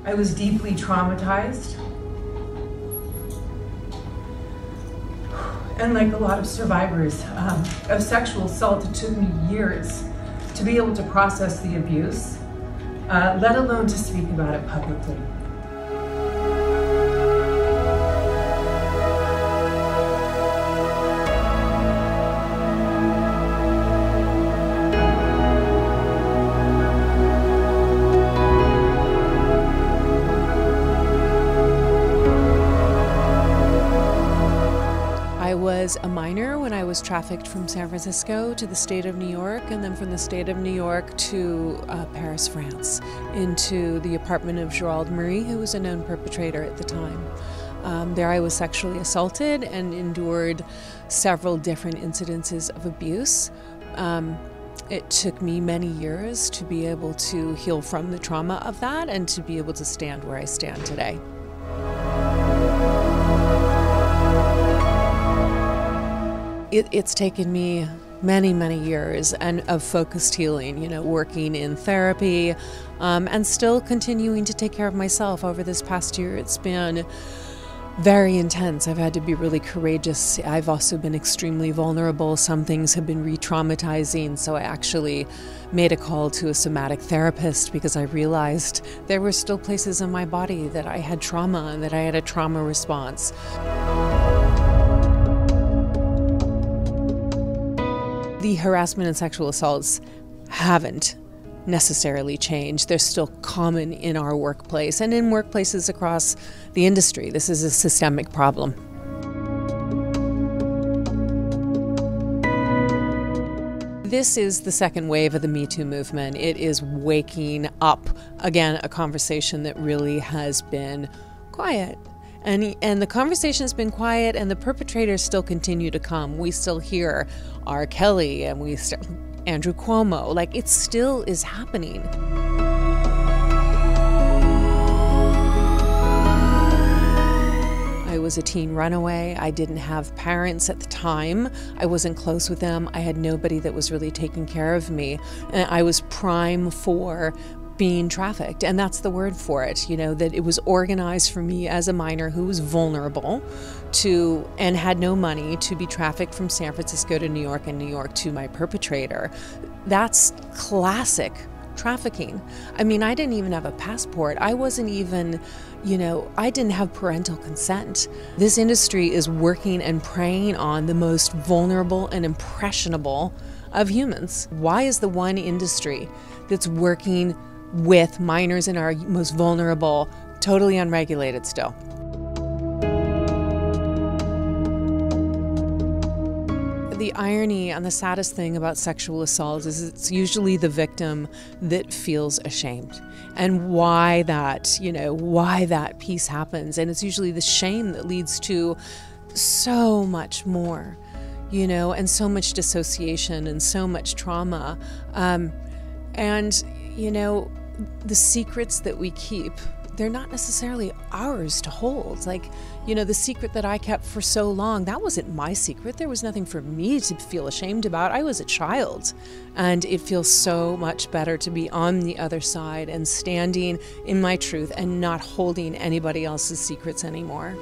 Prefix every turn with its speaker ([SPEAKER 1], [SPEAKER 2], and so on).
[SPEAKER 1] I was deeply traumatized. And like a lot of survivors of sexual assault, it took me years to be able to process the abuse, let alone to speak about it publicly.
[SPEAKER 2] I was a minor when I was trafficked from San Francisco to the state of New York, and then from the state of New York to Paris, France, into the apartment of Gérald Marie, who was a known perpetrator at the time. There I was sexually assaulted and endured several different incidences of abuse. It took me many years to be able to heal from the trauma of that and to be able to stand where I stand today. It's taken me many, many years and of focused healing, you know, working in therapy and still continuing to take care of myself. Over this past year, it's been very intense. I've had to be really courageous. I've also been extremely vulnerable. Some things have been re-traumatizing, so I actually made a call to a somatic therapist because I realized there were still places in my body that I had trauma and that I had a trauma response. The harassment and sexual assaults haven't necessarily changed. They're still common in our workplace and in workplaces across the industry. This is a systemic problem. This is the second wave of the Me Too movement. It is waking up, again, a conversation that really has been quiet. And the conversation has been quiet, and the perpetrators still continue to come. We still hear R. Kelly, and Andrew Cuomo. Like, it still is happening. I was a teen runaway. I didn't have parents at the time. I wasn't close with them. I had nobody that was really taking care of me. And I was prime for being trafficked, and that's the word for it, you know, that it was organized for me as a minor who was vulnerable to and had no money to be trafficked from San Francisco to New York and New York to my perpetrator. That's classic trafficking. I mean, I didn't even have a passport. I wasn't even, you know, I didn't have parental consent. This industry is working and preying on the most vulnerable and impressionable of humans. Why is the one industry that's working with minors and our most vulnerable totally unregulated still? The irony and the saddest thing about sexual assault is it's usually the victim that feels ashamed, and why that, you know, why that piece happens. And it's usually the shame that leads to so much more, you know, and so much dissociation and so much trauma. And, you know, the secrets that we keep, they're not necessarily ours to hold. Like, you know, the secret that I kept for so long, that wasn't my secret. There was nothing for me to feel ashamed about. I was a child. And it feels so much better to be on the other side and standing in my truth and not holding anybody else's secrets anymore.